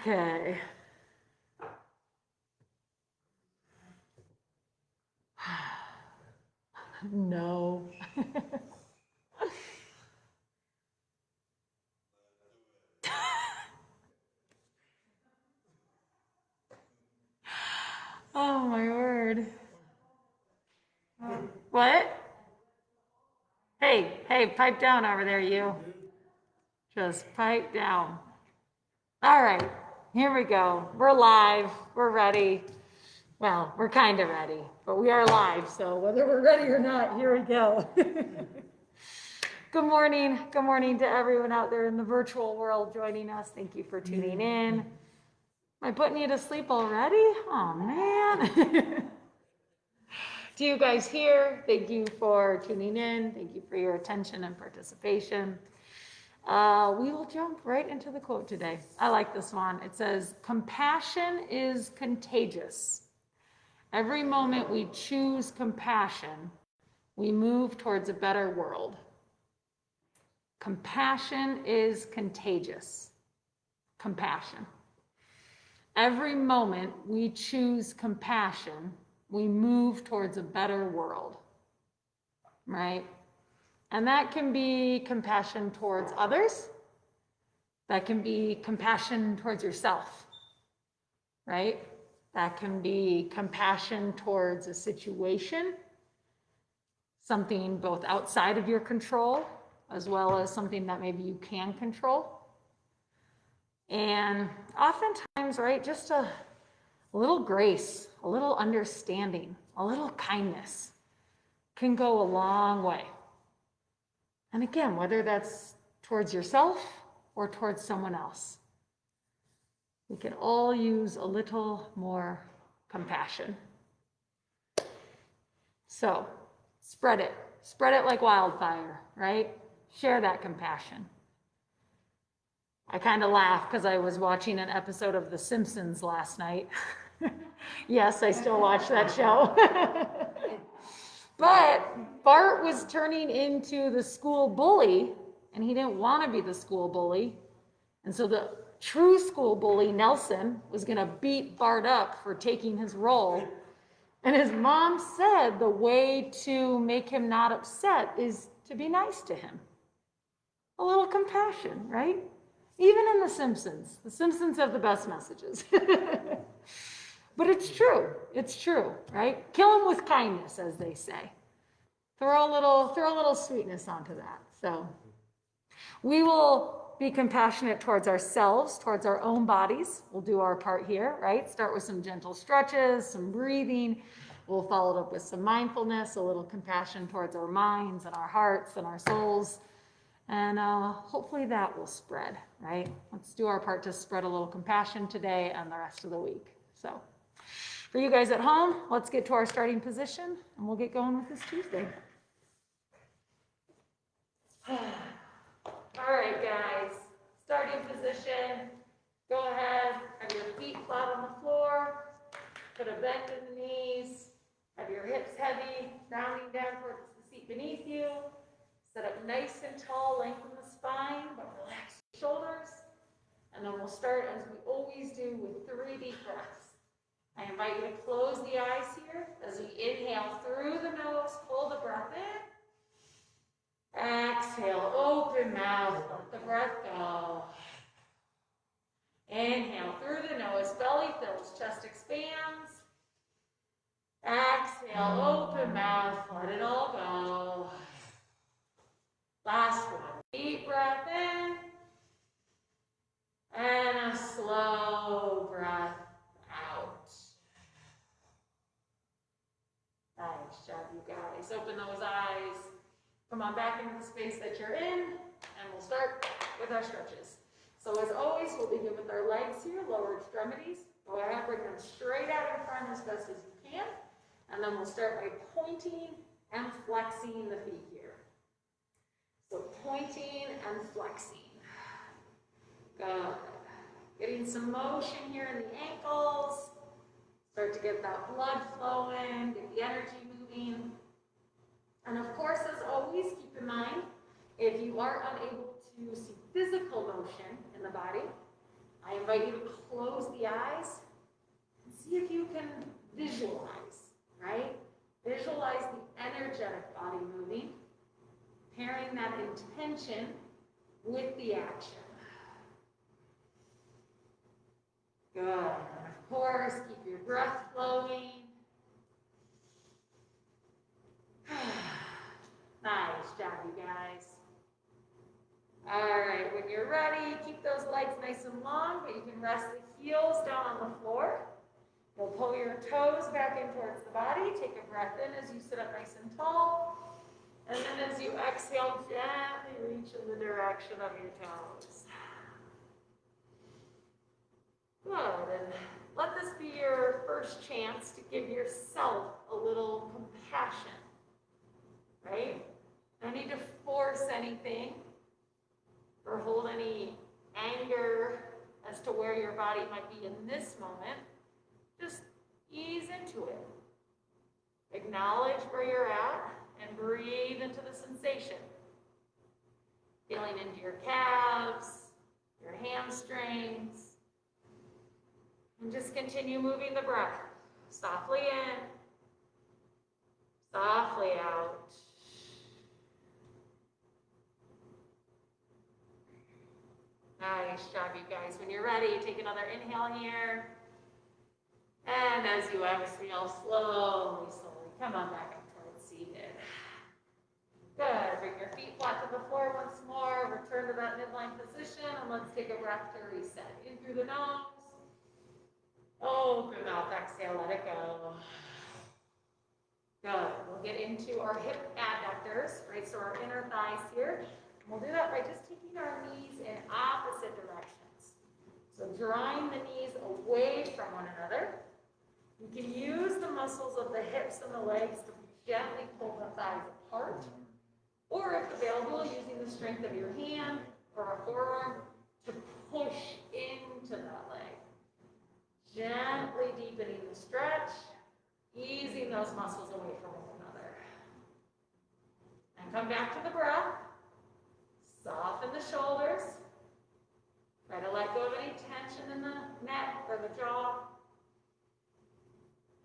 Okay. No. Oh my word. What? Hey, pipe down over there, you. Just pipe down. All right, here we go. We're live. We're ready. Well, we're kind of ready, but we are live. So whether we're ready or not, here we go. Good morning. Good morning to everyone out there in the virtual world joining us. Thank you for tuning in. Am I putting you to sleep already? Oh, man. To you guys here, thank you for tuning in. Thank you for your attention and participation. We will jump right into the quote today. I like this one. It says, compassion is contagious. Every moment we choose compassion, we move towards a better world. Compassion is contagious. Compassion. Every moment we choose compassion, we move towards a better world, right? And that can be compassion towards others. That can be compassion towards yourself, right? That can be compassion towards a situation, something both outside of your control, as well as something that maybe you can control. And oftentimes, right, just a little grace, a little understanding, a little kindness can go a long way. And again, whether that's towards yourself or towards someone else, we can all use a little more compassion. So spread it like wildfire, right? Share that compassion. I kind of laugh because I was watching an episode of The Simpsons last night. Yes, I still watch that show. But Bart was turning into the school bully, and he didn't want to be the school bully. And so the true school bully, Nelson, was going to beat Bart up for taking his role. And his mom said the way to make him not upset is to be nice to him. A little compassion, right? Even in The Simpsons have the best messages. But it's true, right? Kill him with kindness, as they say. Throw a little sweetness onto that. So we will be compassionate towards ourselves, towards our own bodies. We'll do our part here, right? Start with some gentle stretches, some breathing. We'll follow it up with some mindfulness, a little compassion towards our minds and our hearts and our souls. And hopefully that will spread, right? Let's do our part to spread a little compassion today and the rest of the week. So for you guys at home, let's get to our starting position and we'll get going with this Tuesday. All right, guys, starting position. Go ahead, have your feet flat on the floor, put a bend in the knees, have your hips heavy, rounding down towards the seat beneath you. Sit up nice and tall, lengthen the spine, but relax your shoulders. And then we'll start, as we always do, with 3 deep breaths. I invite you to close the eyes here as we inhale through the nose, pull the breath in. Exhale, open mouth, let the breath go. Inhale through the nose, belly fills, chest expands. Exhale, open mouth, let it all go. Last one, deep breath in, and a slow breath out. Nice job, you guys. Open those eyes. Come on back into the space that you're in, and we'll start with our stretches. So as always, we'll begin with our legs here, lower extremities. Go ahead, bring them straight out in front as best as you can, and then we'll start by pointing and flexing the feet here. So pointing and flexing. Good. Getting some motion here in the ankles. Start to get that blood flowing, get the energy moving. And of course, as always, keep in mind, if you are unable to see physical motion in the body, I invite you to close the eyes and see if you can visualize, right? Visualize the energetic body moving, pairing that intention with the action. Good. And of course, keep your breath flowing. Nice job, you guys. All right, when you're ready, keep those legs nice and long, but you can rest the heels down on the floor. You'll pull your toes back in towards the body. Take a breath in as you sit up nice and tall. And then as you exhale, gently reach in the direction of your toes. Good, and let this be your first chance to give yourself a little compassion, right? No need to force anything or hold any anger as to where your body might be in this moment. Just ease into it. Acknowledge where you're at and breathe into the sensation. Feeling into your calves, your hamstrings, and just continue moving the breath. Softly in, softly out. Nice job, you guys. When you're ready, take another inhale here. And as you exhale, slowly, come on back up towards seated. Good. Bring your feet flat to the floor once more. Return to that midline position, and let's take a breath to reset. In through the nose. Open mouth, exhale, let it go. Good. We'll get into our hip adductors, right? So our inner thighs here. We'll do that by just taking our knees in opposite directions. So drawing the knees away from one another. You can use the muscles of the hips and the legs to gently pull the thighs apart. Or if available, using the strength of your hand or a forearm to push into that leg. Gently deepening the stretch, easing those muscles away from one another. And come back to the breath. Soften the shoulders. Try to let go of any tension in the neck or the jaw.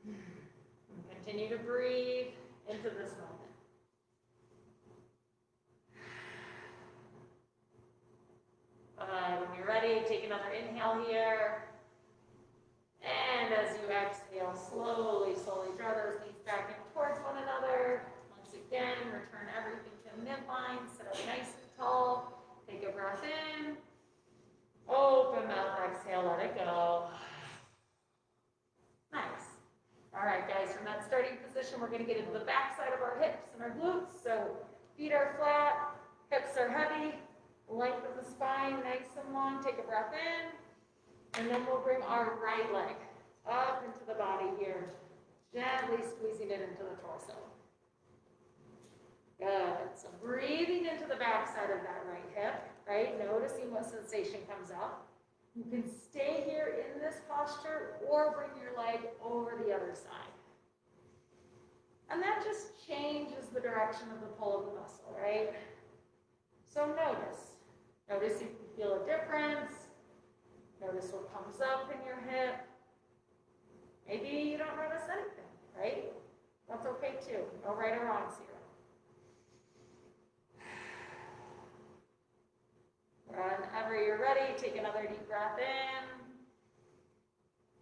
And continue to breathe into this moment. When you're ready, take another inhale here. And as you exhale, slowly draw those knees back in towards one another. Once again, return everything to midline. Sit up nice and tall. Take a breath in. Open mouth, exhale, let it go. Nice. All right, guys, from that starting position, we're going to get into the back side of our hips and our glutes. So feet are flat, hips are heavy, length of the spine nice and long. Take a breath in. And then we'll bring our right leg up into the body here, gently squeezing it into the torso. Good. So breathing into the back side of that right hip, right? Noticing what sensation comes up. You can stay here in this posture or bring your leg over the other side. And that just changes the direction of the pull of the muscle, right? So notice. Notice if you feel a difference. Notice what comes up in your hip. Maybe you don't notice anything, right? That's okay too. No right or wrongs here. Whenever you're ready, take another deep breath in.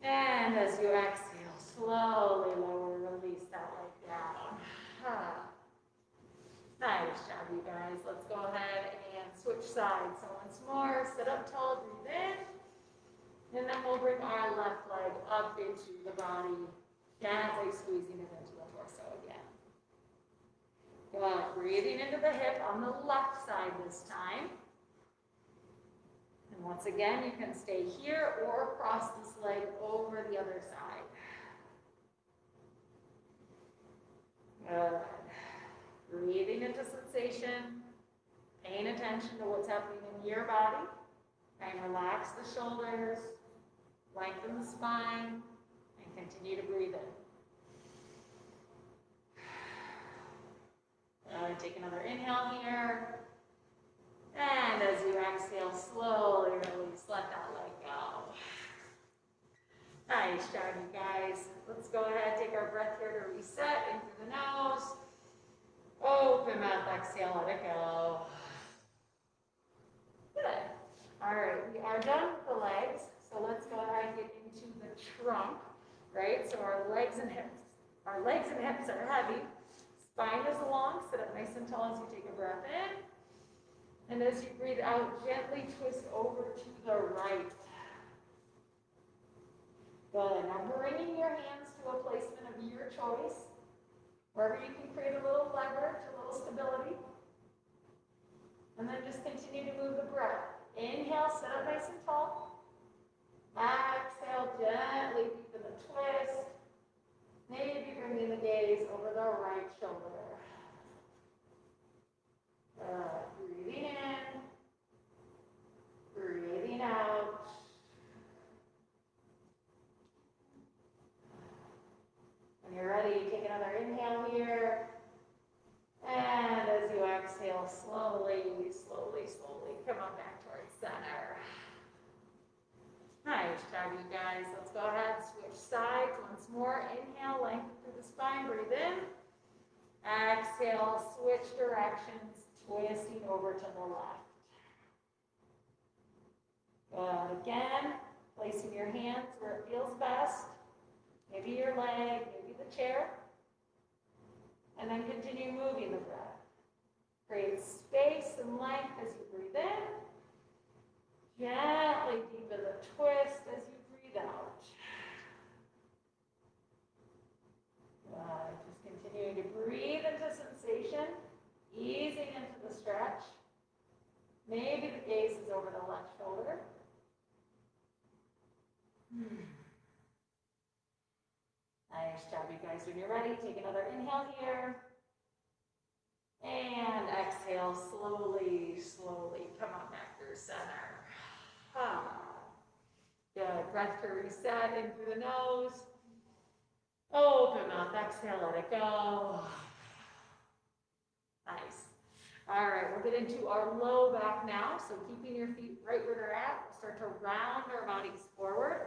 And as you exhale, slowly lower, release that leg down. Nice job, you guys. Let's go ahead and switch sides. So once more, sit up tall, breathe in. And then we'll bring our left leg up into the body, gently squeezing it into the torso again. Good. Breathing into the hip on the left side this time. And once again, you can stay here or cross this leg over the other side. Good. Breathing into sensation, paying attention to what's happening in your body. And relax the shoulders, lengthen the spine, and continue to breathe in. Take another inhale here. And as you exhale, slowly release. Let that leg go. Nice job, you guys. Let's go ahead, take our breath here to reset in through the nose. Open mouth, exhale, let it go. Good. All right, we are done with the legs. So let's go ahead and get into the trunk, right? So our legs and hips are heavy. Spine is long. Sit up nice and tall as you take a breath in. And as you breathe out, gently twist over to the right. Good. Now bringing your hands to a placement of your choice, wherever you can create a little leverage, a little stability. And then just continue to move the breath. Inhale, sit up nice and tall. Exhale, gently deepen the twist. Maybe bringing the gaze over the right shoulder. Breathing in, breathing out. When you're ready, take another inhale here. And as you exhale, slowly, slowly, slowly, come on back towards center. Nice job, you guys. Let's go ahead, switch sides once more. Inhale, lengthen through the spine, breathe in. Exhale, switch directions, twisting over to the left. Good. Again, placing your hands where it feels best. Maybe your leg, maybe the chair. And then continue moving the breath. Create space and length as you breathe in. Gently deepen the twist as you breathe out. Just continuing to breathe into sensation, easing into the stretch. Maybe the gaze is over the left shoulder. Nice job, you guys. When you're ready, take another inhale here. And exhale slowly, slowly. Come on back through center. Good. Breath to reset in through the nose. Open mouth, exhale, let it go. Nice. All right, we'll get into our low back now. So keeping your feet right where they're at, we'll start to round our bodies forward,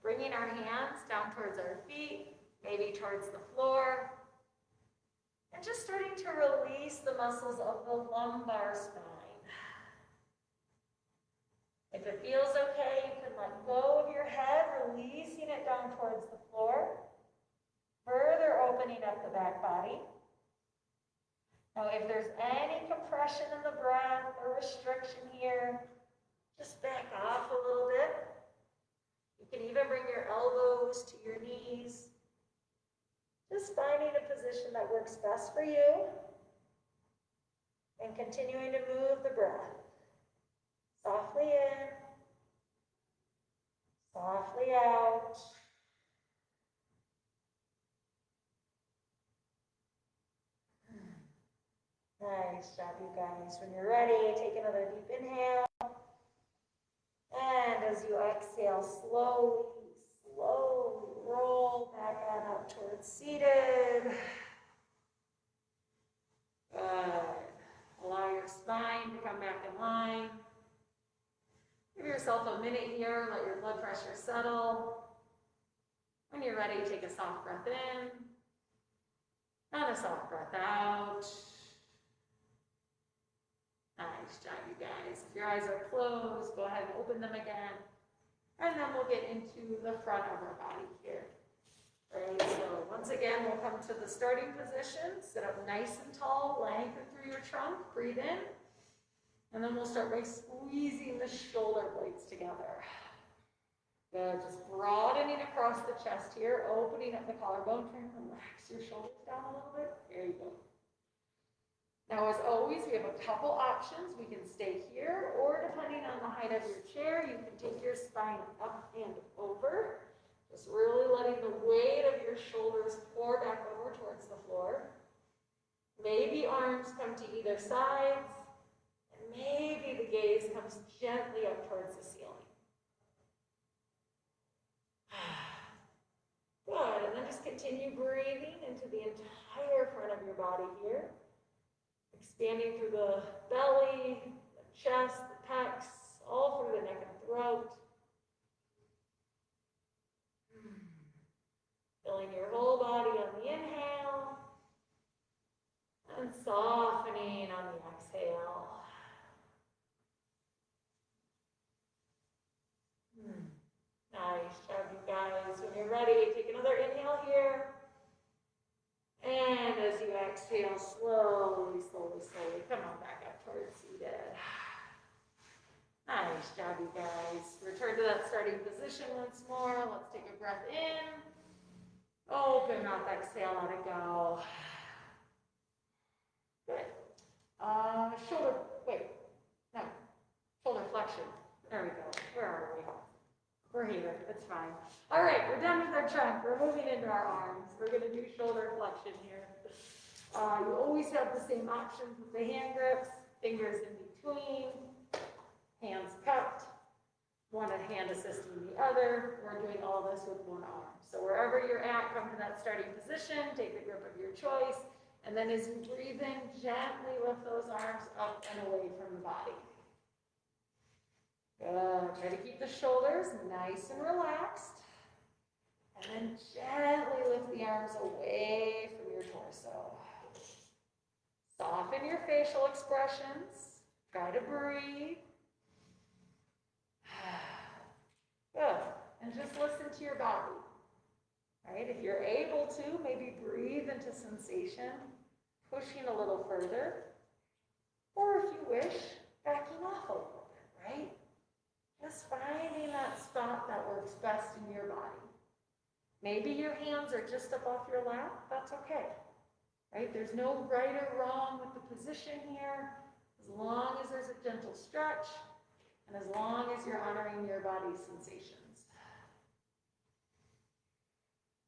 bringing our hands down towards our feet, maybe towards the floor, and just starting to release the muscles of the lumbar spine. If it feels okay, you can let go of your head, releasing it down towards the floor, further opening up the back body. Now, if there's any compression in the breath or restriction here, just back off a little bit. You can even bring your elbows to your knees. Just finding a position that works best for you and continuing to move the breath. Softly in, softly out. Nice job, you guys. When you're ready, take another deep inhale. And as you exhale, slowly, slowly roll back on up towards seated. Good. Allow your spine to come back in line. Give yourself a minute here, let your blood pressure settle. When you're ready, take a soft breath in and a soft breath out. Nice job, you guys. If your eyes are closed, go ahead and open them again. And then we'll get into the front of our body here. Right, so once again, we'll come to the starting position. Sit up nice and tall, lengthen through your trunk, breathe in. And then we'll start by squeezing the shoulder blades together. Good, just broadening across the chest here, opening up the collarbone, trying to relax your shoulders down a little bit. There you go. Now, as always, we have a couple options. We can stay here, or depending on the height of your chair, you can take your spine up and over. Just really letting the weight of your shoulders pour back over towards the floor. Maybe arms come to either sides, and maybe the gaze comes gently up towards the ceiling. Good, and then just continue breathing into the entire front of your body here. Expanding through the belly, the chest, the pecs, all through the neck and throat. Filling your whole body on the inhale and softening on the exhale. Nice job, you guys. When you're ready, take another inhale here. And as you exhale, slowly, slowly, slowly, come on back up towards seated. Nice job, you guys. Return to that starting position once more. Let's take a breath in. Open mouth, exhale, let it go. Good. Shoulder flexion. There we go. Where are we? We're here. It's fine. All right, we're done with our trunk. We're moving into our arms. We're going to do shoulder flexion here. You always have the same options with the hand grips, fingers in between, hands cupped, one hand assisting the other. We're doing all this with one arm. So wherever you're at, come to that starting position, take the grip of your choice, and then as you breathe in, gently lift those arms up and away from the body. Good. Try to keep the shoulders nice and relaxed. And then gently lift the arms away from your torso. Soften your facial expressions. Try to breathe. Good. And just listen to your body. Right? If you're able to, maybe breathe into sensation, pushing a little further. Or if you wish, backing off a little bit, right? Just finding that spot that works best in your body. Maybe your hands are just up off your lap. That's okay. Right? There's no right or wrong with the position here, as long as there's a gentle stretch and as long as you're honoring your body's sensations.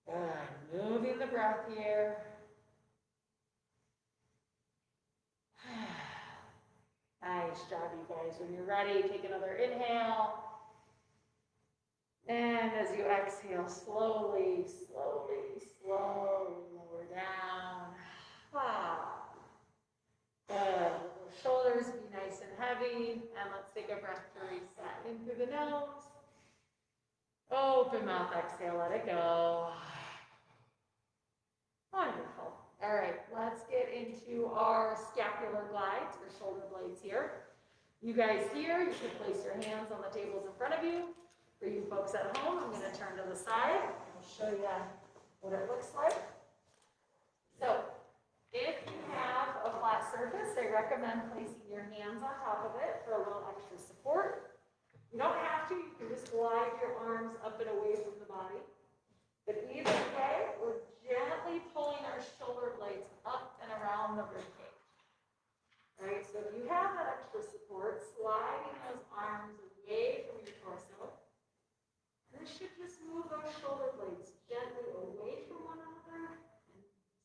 Good. Moving the breath here. Nice job, you guys. When you're ready, take another inhale. And as you exhale, slowly, slowly, slowly lower down. Good. Shoulders be nice and heavy. And let's take a breath to reset. In through the nose. Open mouth, exhale, let it go. Wonderful. All right, let's get into our scapular glides or shoulder blades here. You guys here, you can place your hands on the tables in front of you. For you folks at home, I'm going to turn to the side and I'll show you what it looks like. So, if you have a flat surface, I recommend placing your hands on top of it for a little extra support. You don't have to, you can just glide your arms up and away from the body. But either way, we're gently pulling our shoulder blades up and around the rib cage. All right, so if you have that extra support, sliding those arms away from your torso. And this should just move those shoulder blades gently away from one another and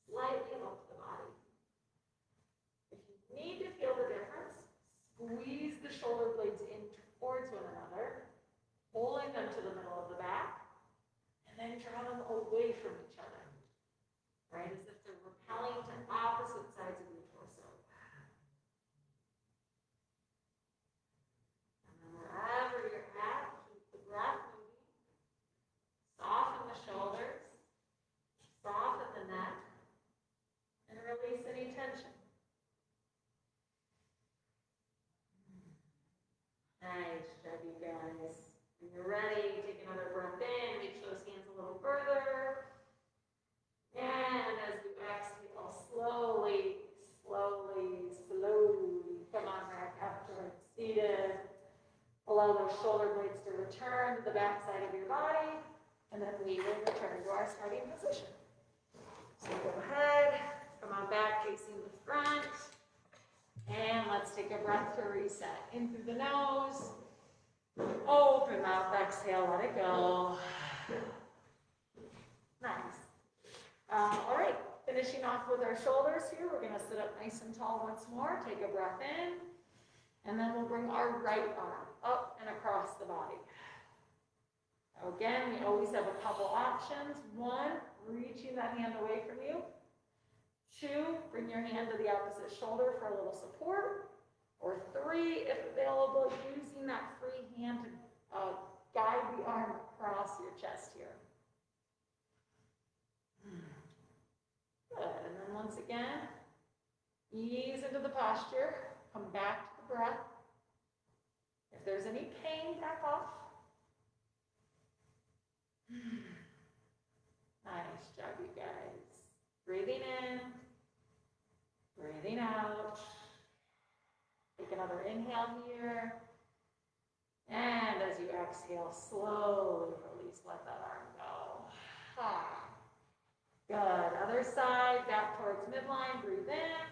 slightly up the body. If you need to feel the difference, squeeze the shoulder blades in towards one another, pulling them to the middle of the back, and then draw them away from each other, right? As if they're repelling to opposite sides of your torso. And then wherever you're at, keep the breath moving. Soften the shoulders, soften the neck, and release any tension. Nice job, you guys. When you're ready, take another breath in, reach those hands a little further. And as you exhale, slowly, slowly, slowly, come on back up towards seated. Allow those shoulder blades to return to the back side of your body, and then we will return to our starting position. So go ahead, come on back facing the front. And let's take a breath to reset. In through the nose. Open mouth, exhale, let it go. Nice. All right, finishing off with our shoulders here. We're going to sit up nice and tall once more. Take a breath in. And then we'll bring our right arm up and across the body. Again, we always have a couple options. One, reaching that hand away from you. Two, bring your hand to the opposite shoulder for a little support. or 3 if available, using that free hand to guide the arm across your chest here. Good, and then once again, ease into the posture, come back to the breath. If there's any pain, back off. Nice job, you guys. Breathing in, breathing out. Take another inhale here. And as you exhale, slowly release, let that arm go. Good. Other side, back towards midline, breathe in.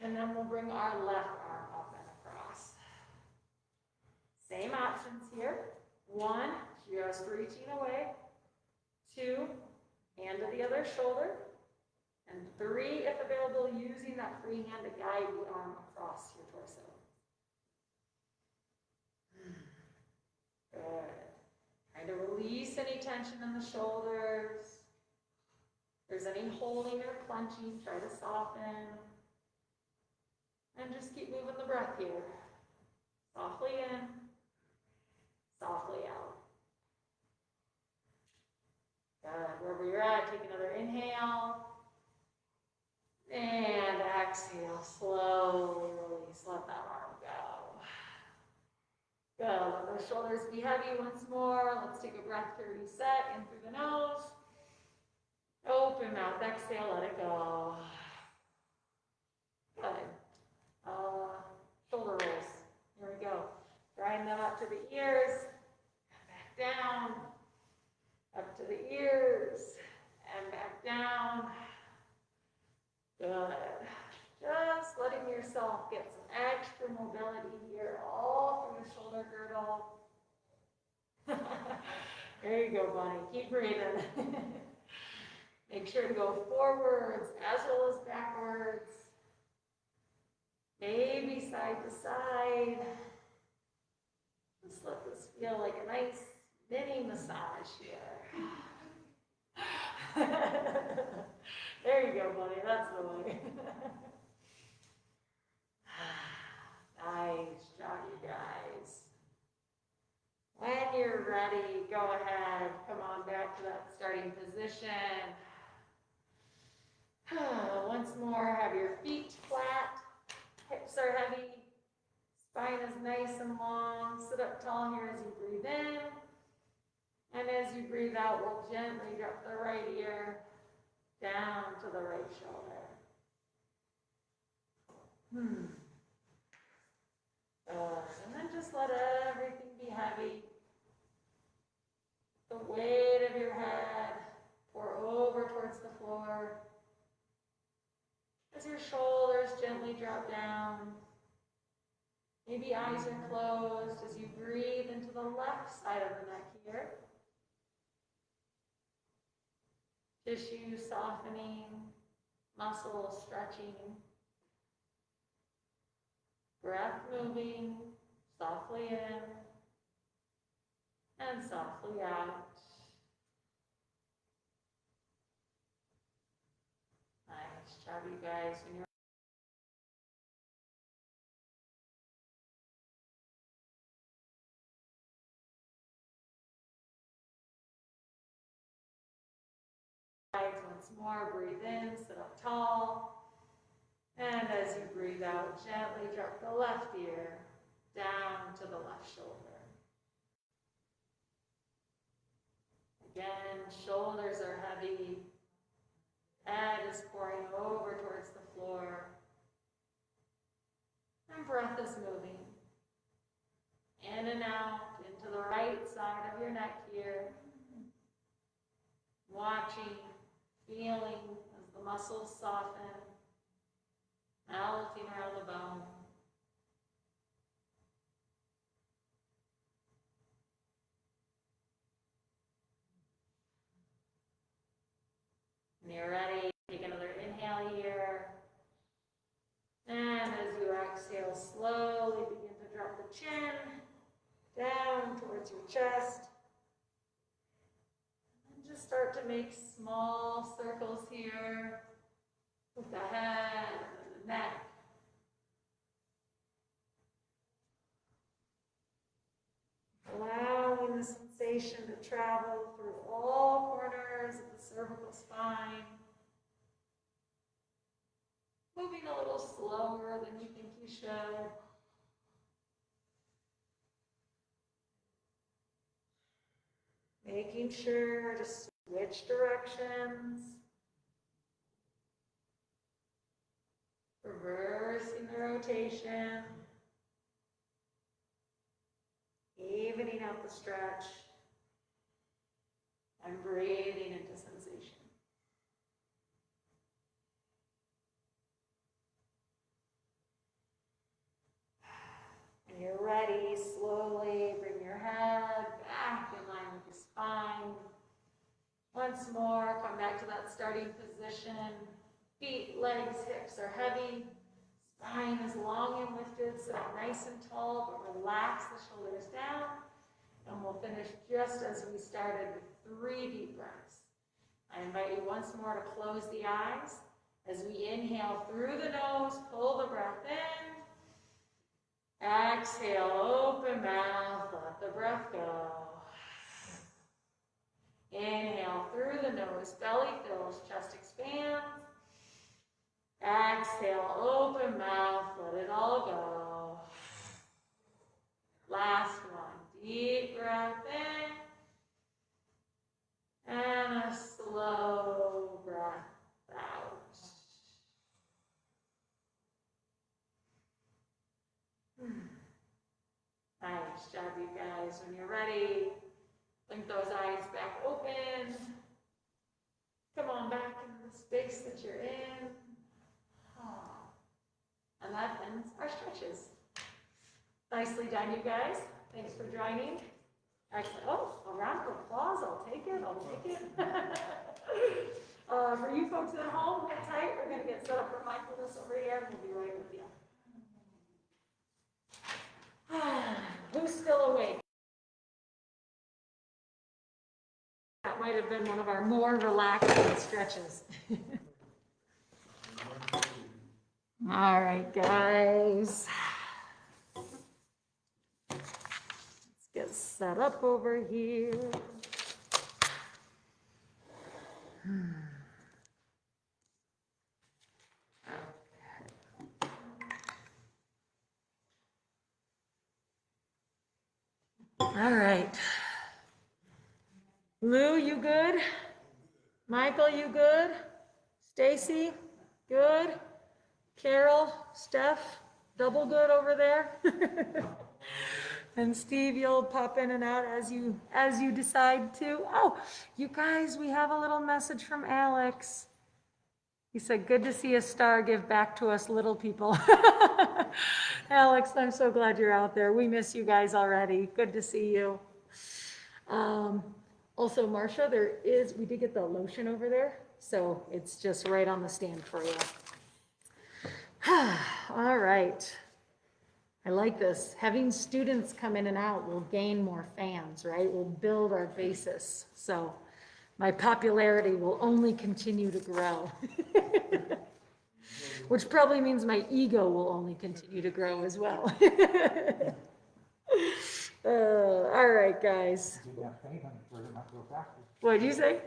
And then we'll bring our left arm up and across. Same options here. 1, just reaching away. 2, hand to the other shoulder. And 3, if available, using that free hand to guide the arm across your torso. Good. Trying to release any tension in the shoulders. If there's any holding or clenching, try to soften. And just keep moving the breath here. Softly in, softly out. Good. Wherever you're at, take another inhale. And exhale, slowly release, let that arm go. Good, let those shoulders be heavy once more. Let's take a breath to reset, in through the nose. Open mouth, exhale, let it go. Good. Shoulder rolls, here we go. Grind them up to the ears, back down, up to the ears, and back down. Good. Just letting yourself get some extra mobility here, all through the shoulder girdle. There you go, Bunny. Keep breathing. Make sure to go forwards as well as backwards. Maybe side to side. Just let this feel like a nice mini massage here. There you go, buddy. That's the way. Nice job, you guys. When you're ready, go ahead. Come on back to that starting position. Once more, have your feet flat. Hips are heavy. Spine is nice and long. Sit up tall here as you breathe in. And as you breathe out, we'll gently drop the right ear down to the right shoulder. And then just let everything be heavy. The weight of your head pour over towards the floor. As your shoulders gently drop down. Maybe eyes are closed as you breathe into the left side of the neck here. Tissue softening, muscles stretching, breath moving softly in and softly out. Nice job, you guys. When you're once more, breathe in, sit up tall. And as you breathe out, gently drop the left ear down to the left shoulder. Again, shoulders are heavy. Head is pouring over towards the floor. And breath is moving. In and out into the right side of your neck here. Watching, feeling as the muscles soften, melting around the bone. When you're ready, take another inhale here. And as you exhale, slowly begin to drop the chin down towards your chest. And just start to make small circles here with the head and the neck. Allowing the sensation to travel through all corners of the cervical spine. Moving a little slower than you think you should. Making sure to switch directions. Reversing the rotation. Evening out the stretch. And breathing into sensation. When you're ready, slowly bring your head back in line with your spine. Once more, come back to that starting position. Feet, legs, hips are heavy. Spine is long and lifted, so nice and tall, but relax the shoulders down. And we'll finish just as we started with 3 deep breaths. I invite you once more to close the eyes. As we inhale through the nose, pull the breath in. Exhale, open mouth, let the breath go. Inhale through the nose, belly fills, chest expands. Exhale, open mouth, let it all go. Last one, deep breath in. And a slow breath out. Nice job, you guys. When you're ready, blink those eyes back open. Come on back into the space that you're in. And that ends our stretches. Nicely done, you guys. Thanks for joining. Excellent. Oh, a round of applause. I'll take it. I'll take it. For you folks at home, hold tight. We're going to get set up for mindfulness over here, and we'll be right with you. Who's still awake? That might have been one of our more relaxing stretches. All right, guys. Let's get set up over here. All right. Lou, you good? Michael, you good? Stacy, good? Carol, Steph, double good over there. And Steve, you'll pop in and out as you decide to. Oh, you guys, we have a little message from Alex. He said, good to see a star give back to us little people. Alex, I'm so glad you're out there. We miss you guys already. Good to see you. Also, Marcia, we did get the lotion over there, so it's just right on the stand for you. All right. I like this. Having students come in and out will gain more fans, right? We'll build our basis. So my popularity will only continue to grow. Which probably means my ego will only continue to grow as well. All right, guys. What did you say?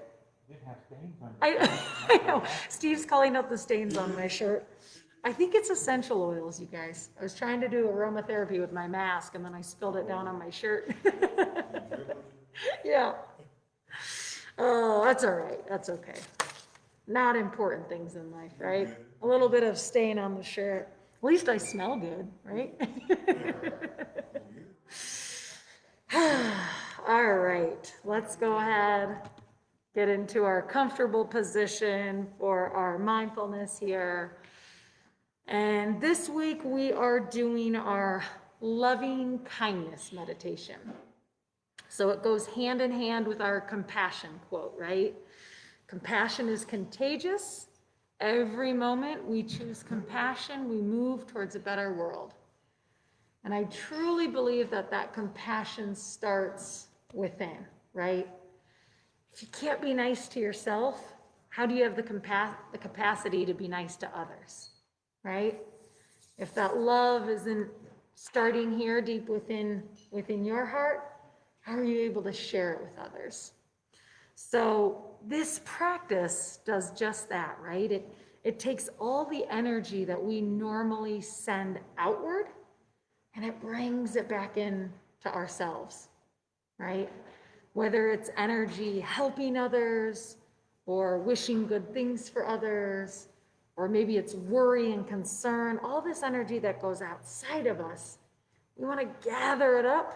I know. Steve's calling out the stains on my shirt. I think it's essential oils, you guys. I was trying to do aromatherapy with my mask, and then I spilled it down on my shirt. Yeah. Oh, that's all right. That's okay. Not important things in life, right? A little bit of stain on the shirt. At least I smell good, right? All right. Let's go ahead, get into our comfortable position for our mindfulness here. And this week we are doing our loving kindness meditation. So it goes hand in hand with our compassion quote, right? Compassion is contagious. Every moment we choose compassion, we move towards a better world. And I truly believe that compassion starts within, right? If you can't be nice to yourself, how do you have the capacity to be nice to others? Right? If that love isn't starting here deep within your heart, How are you able to share it with others? So this practice does just that, right? It takes all the energy that we normally send outward and it brings it back in to ourselves, right? Whether it's energy helping others or wishing good things for others, or maybe it's worry and concern, all this energy that goes outside of us, we want to gather it up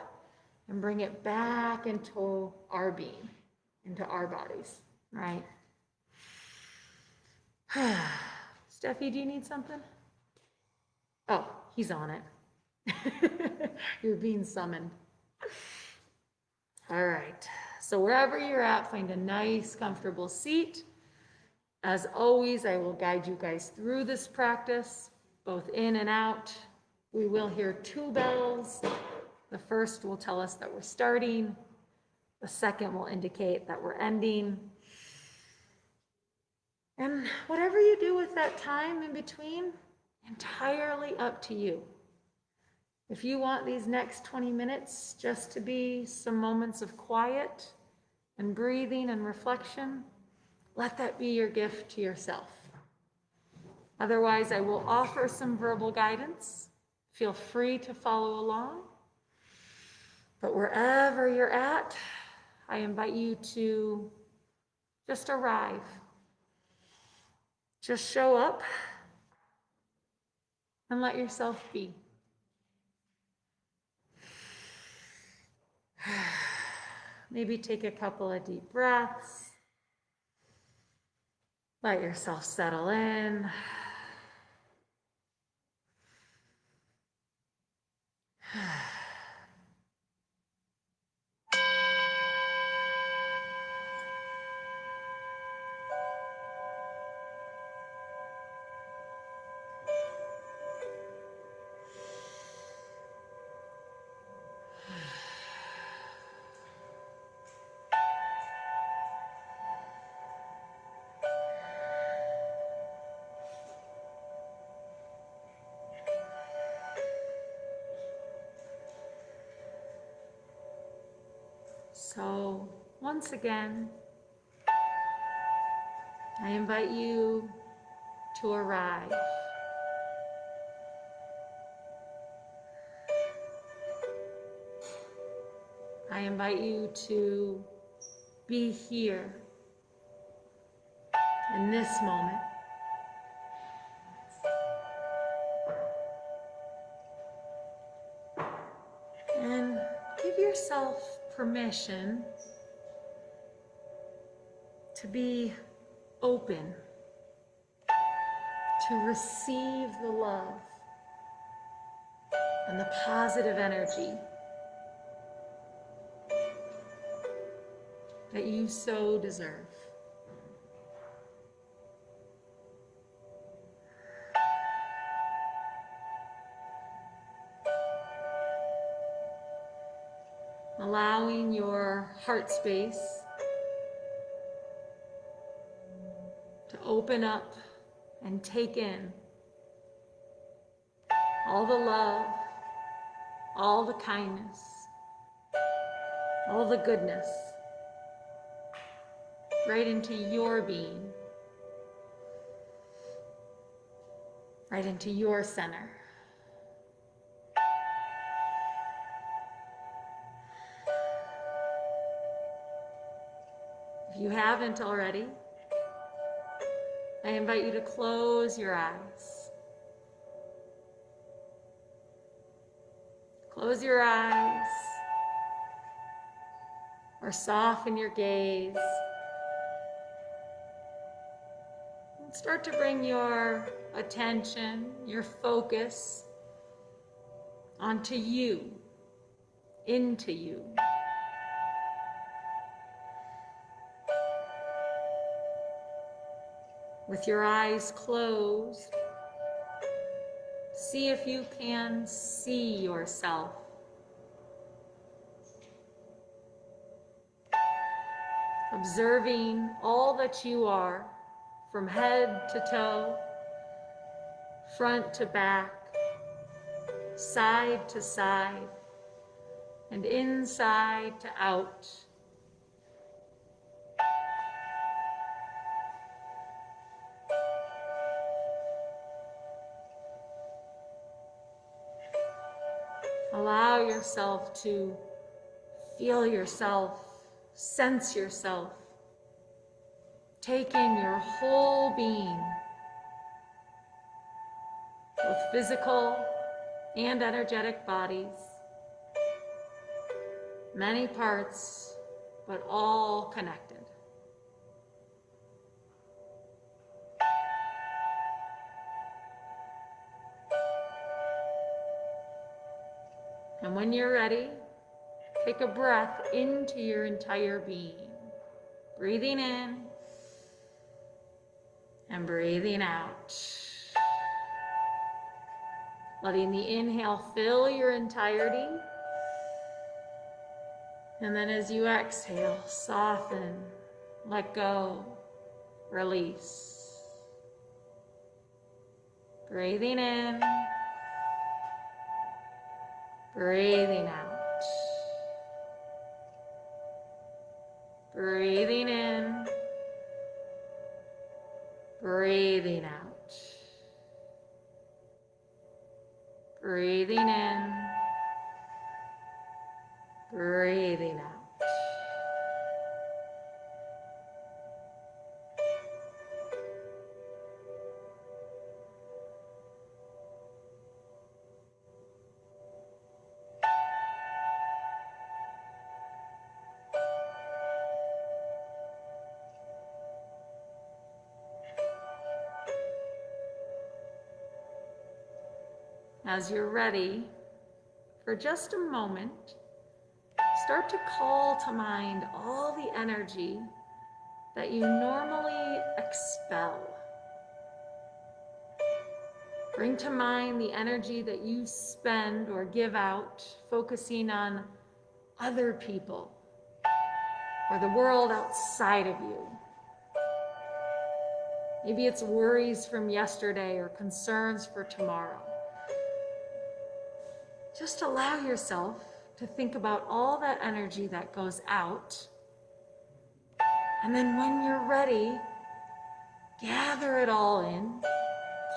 and bring it back into our being, into our bodies, right? Steffi, do you need something? Oh, he's on it. You're being summoned. All right. So wherever you're at, find a nice, comfortable seat. As always, I will guide you guys through this practice, both in and out. We will hear 2 bells. The first will tell us that we're starting. The second will indicate that we're ending. And whatever you do with that time in between, entirely up to you. If you want these next 20 minutes just to be some moments of quiet and breathing and reflection, let that be your gift to yourself. Otherwise, I will offer some verbal guidance. Feel free to follow along. But wherever you're at, I invite you to just arrive. Just show up and let yourself be. Maybe take a couple of deep breaths. Let yourself settle in. So once again, I invite you to arrive. I invite you to be here in this moment. And give yourself permission to be open, to receive the love and the positive energy that you so deserve. Allowing your heart space to open up and take in all the love, all the kindness, all the goodness right into your being, right into your center. If you haven't already, I invite you to close your eyes. Close your eyes or soften your gaze. And start to bring your attention, your focus onto you, into you. With your eyes closed, see if you can see yourself. Observing all that you are from head to toe, front to back, side to side, and inside to out. Allow yourself to feel yourself, sense yourself, take in your whole being, both physical and energetic bodies, many parts, but all connected. And when you're ready, take a breath into your entire being, breathing in and breathing out. Letting the inhale fill your entirety. And then as you exhale, soften, let go, release. Breathing in, breathing out. Breathing in, breathing out. Breathing in, breathing out. As you're ready, for just a moment, start to call to mind all the energy that you normally expel. Bring to mind the energy that you spend or give out focusing on other people or the world outside of you. Maybe it's worries from yesterday or concerns for tomorrow. Just allow yourself to think about all that energy that goes out. And then when you're ready, gather it all in,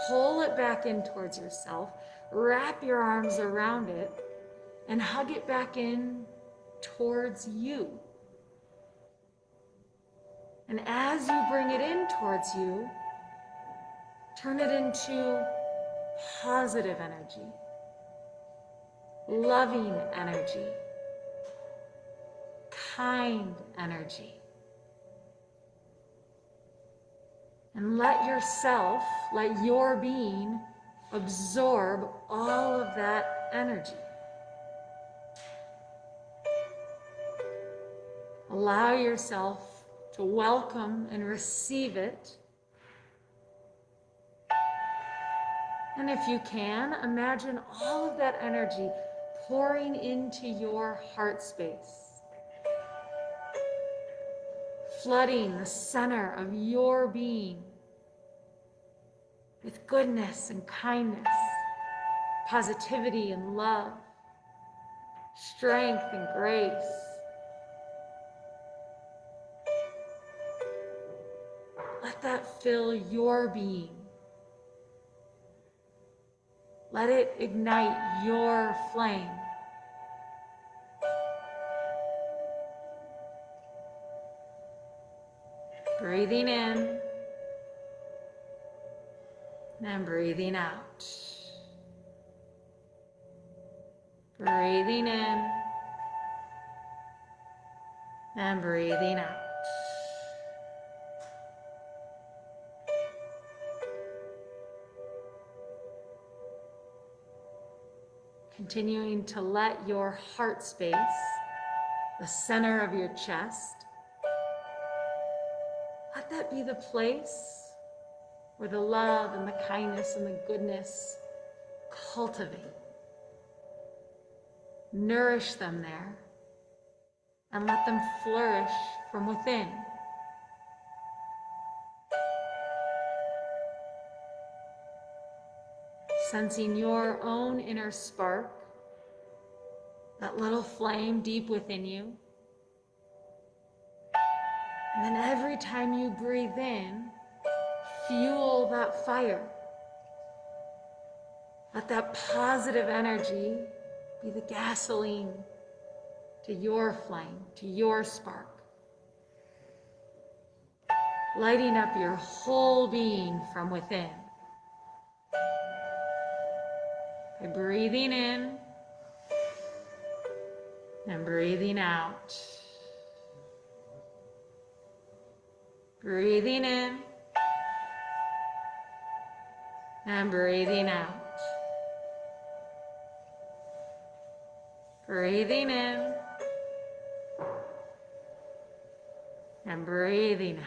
pull it back in towards yourself, wrap your arms around it, and hug it back in towards you. And as you bring it in towards you, turn it into positive energy, loving energy, kind energy. And let yourself, let your being absorb all of that energy. Allow yourself to welcome and receive it. And if you can, imagine all of that energy pouring into your heart space, flooding the center of your being with goodness and kindness, positivity and love, strength and grace. Let that fill your being. Let it ignite your flame. Breathing in and breathing out. Breathing in and breathing out. Continuing to let your heart space, the center of your chest, let that be the place where the love and the kindness and the goodness cultivate. Nourish them there and let them flourish from within. Sensing your own inner spark, that little flame deep within you. And then every time you breathe in, fuel that fire. Let that positive energy be the gasoline to your flame, to your spark, lighting up your whole being from within. By breathing in and breathing out. Breathing in and breathing out. Breathing in and breathing out.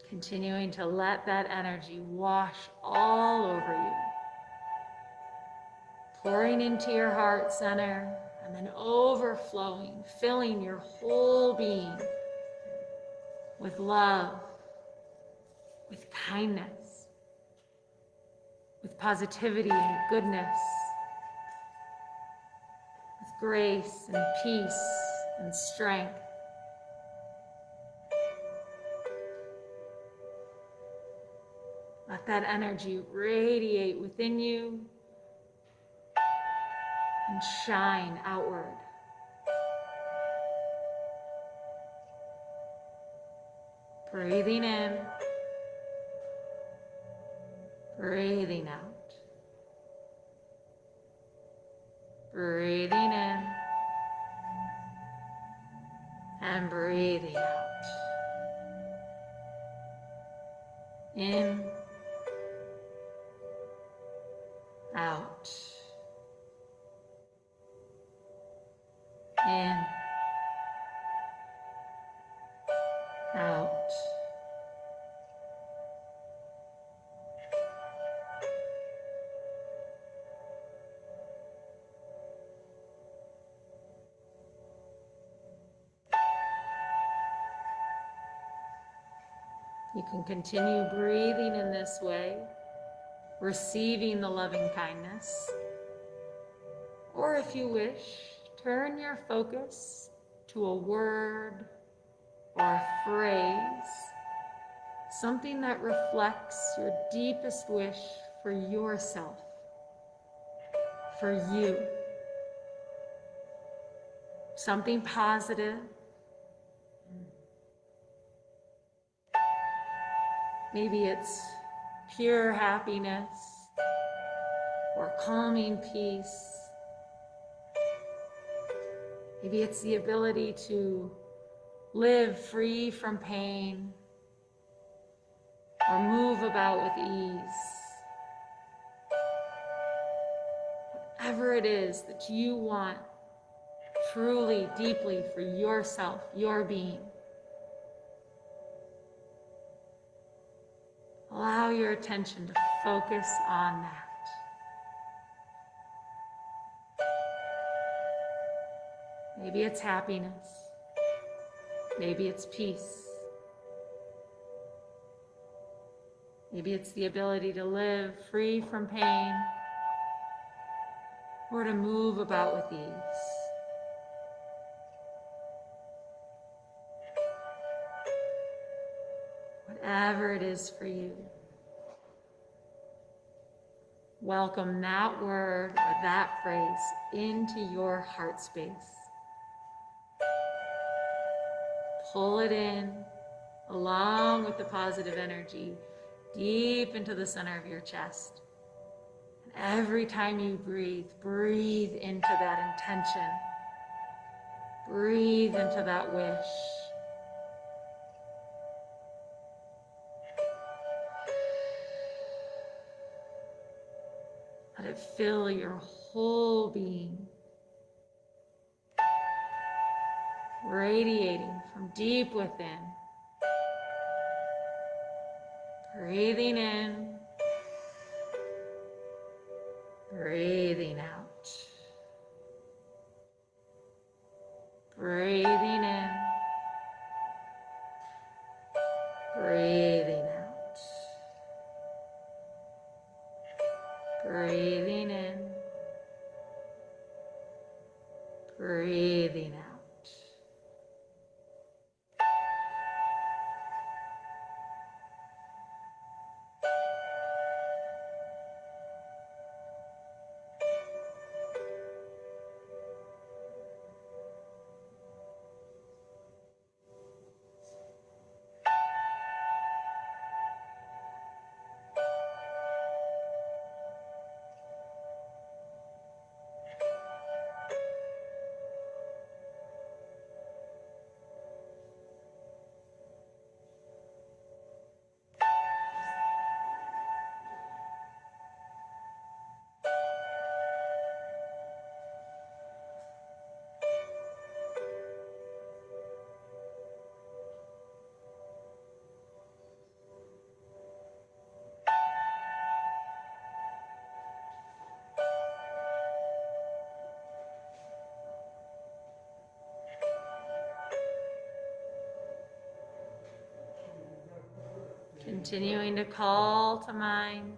Continuing to let that energy wash all over you. Pouring into your heart center and then overflowing, filling your whole being with love, with kindness, with positivity and goodness, with grace and peace and strength. Let that energy radiate within you and shine outward. Breathing in, breathing out. Breathing in and breathing out. In, out. In, out. You can continue breathing in this way, receiving the loving kindness. Or if you wish, turn your focus to a word or a phrase, something that reflects your deepest wish for yourself, for you. Something positive. Maybe it's pure happiness or calming peace. Maybe it's the ability to live free from pain or move about with ease. Whatever it is that you want truly, deeply for yourself, your being. Allow your attention to focus on that. Maybe it's happiness. Maybe it's peace. Maybe it's the ability to live free from pain or to move about with ease. Whatever it is for you, welcome that word or that phrase into your heart space. Pull it in along with the positive energy deep into the center of your chest. And every time you breathe, breathe into that intention. Breathe into that wish. Let it fill your whole being, radiating from deep within. Breathing in, breathing out. Breathing in. Breathing out. Breathing in. Breathing out. Continuing to call to mind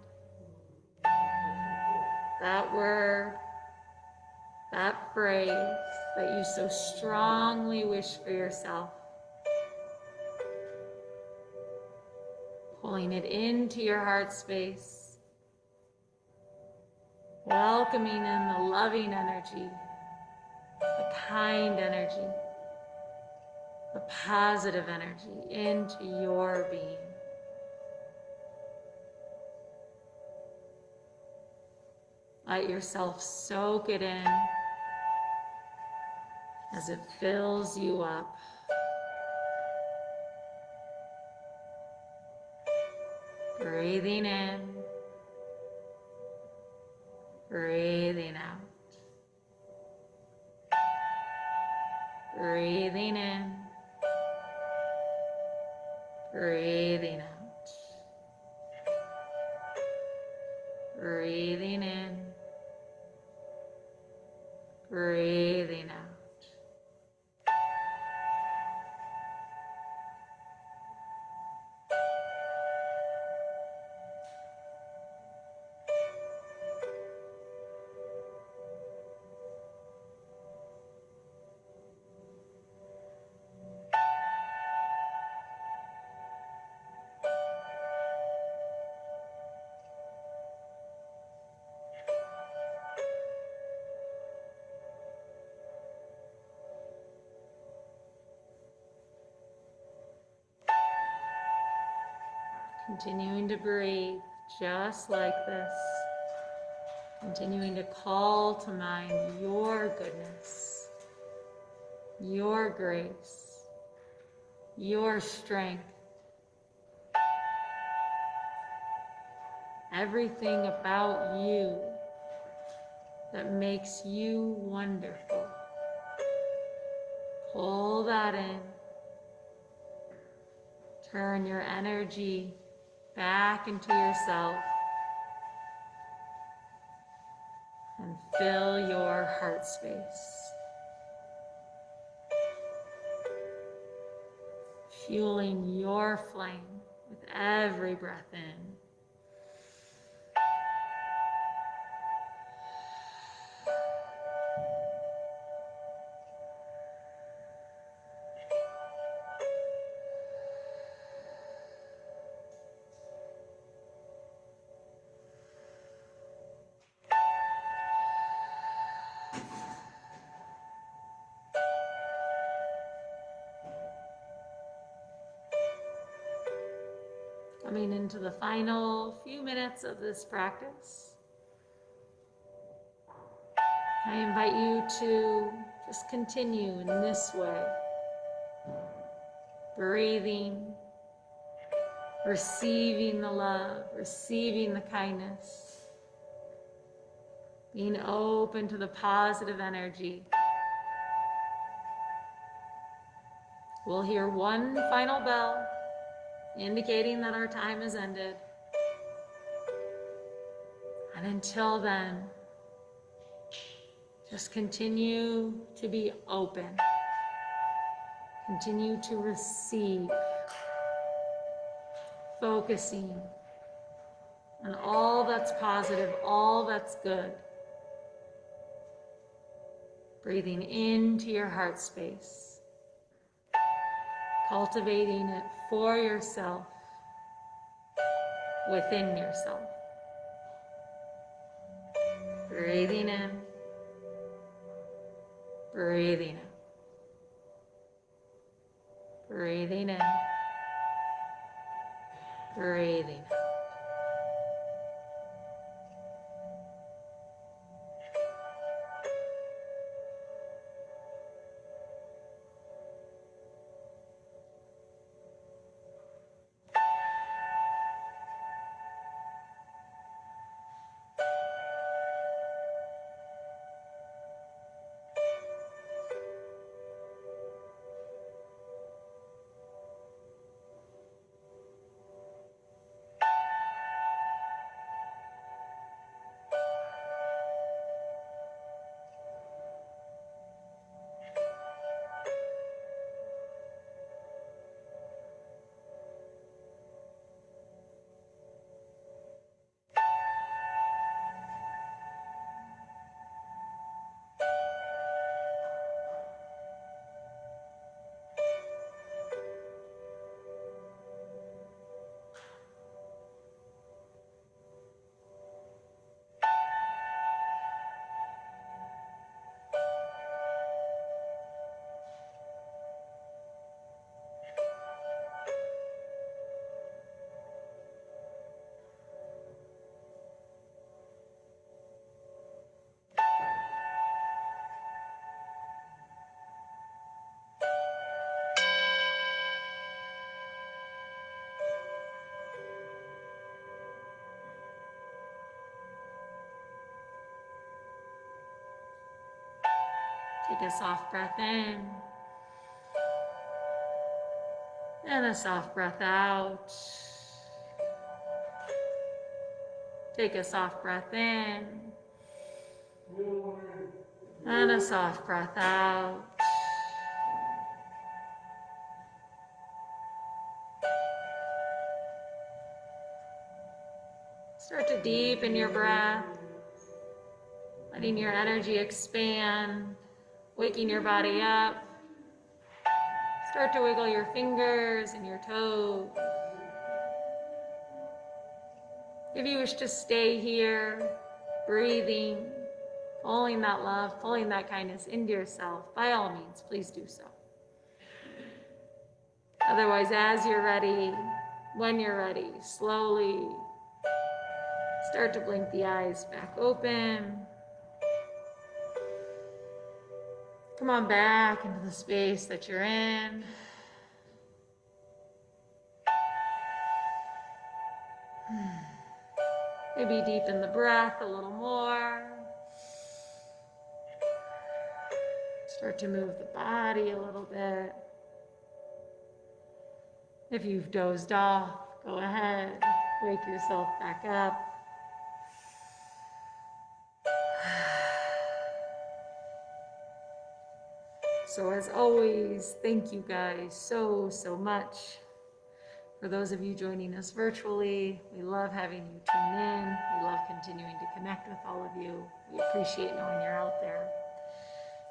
that word, that phrase that you so strongly wish for yourself. Pulling it into your heart space. Welcoming in the loving energy, the kind energy, the positive energy into your being. Let yourself soak it in as it fills you up. Breathing in, breathing out. Breathing in, breathing out. Breathing in, breathing out. Continuing to breathe just like this. Continuing to call to mind your goodness, your grace, your strength. Everything about you that makes you wonderful. Pull that in. Turn your energy back into yourself and fill your heart space. Fueling your flame with every breath in. Coming into the final few minutes of this practice, I invite you to just continue in this way, breathing, receiving the love, receiving the kindness, being open to the positive energy. We'll hear one final bell, indicating that our time has ended. And until then, just continue to be open Continue to receive, focusing on all that's positive, all that's good. Breathing into your heart space, cultivating it for yourself, within yourself. Breathing in, breathing out. Breathing in, breathing out. Take a soft breath in and a soft breath out. Take a soft breath in and a soft breath out. Start to deepen your breath, letting your energy expand, waking your body up. Start to wiggle your fingers and your toes. If you wish to stay here, breathing, pulling that love, pulling that kindness into yourself, by all means, please do so. Otherwise, as you're ready, when you're ready, slowly start to blink the eyes back open. Come on back into the space that you're in. Maybe deepen the breath a little more. Start to move the body a little bit. If you've dozed off, go ahead, wake yourself back up. So as always, thank you guys so much. For those of you joining us virtually, we love having you tune in. We love continuing to connect with all of you. We appreciate knowing you're out there.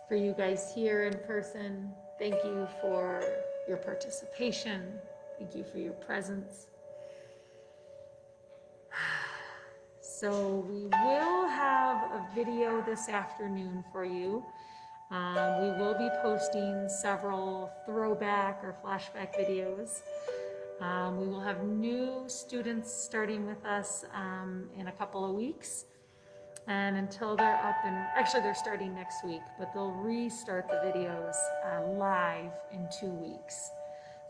For you guys here in person, thank you for your participation. Thank you for your presence. So we will have a video this afternoon for you. We will be posting several throwback or flashback videos. We will have new students starting with us in a couple of weeks. And until they're up and, actually they're starting next week, but they'll restart the videos live in 2 weeks.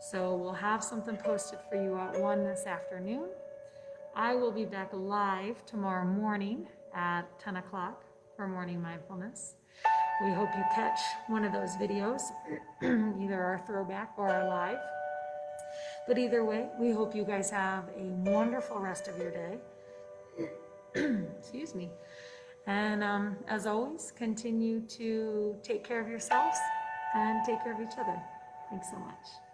So we'll have something posted for you at 1 this afternoon. I will be back live tomorrow morning at 10 o'clock for morning mindfulness. We hope you catch one of those videos, either our throwback or our live. But either way, we hope you guys have a wonderful rest of your day. Excuse me. And as always, continue to take care of yourselves and take care of each other. Thanks so much.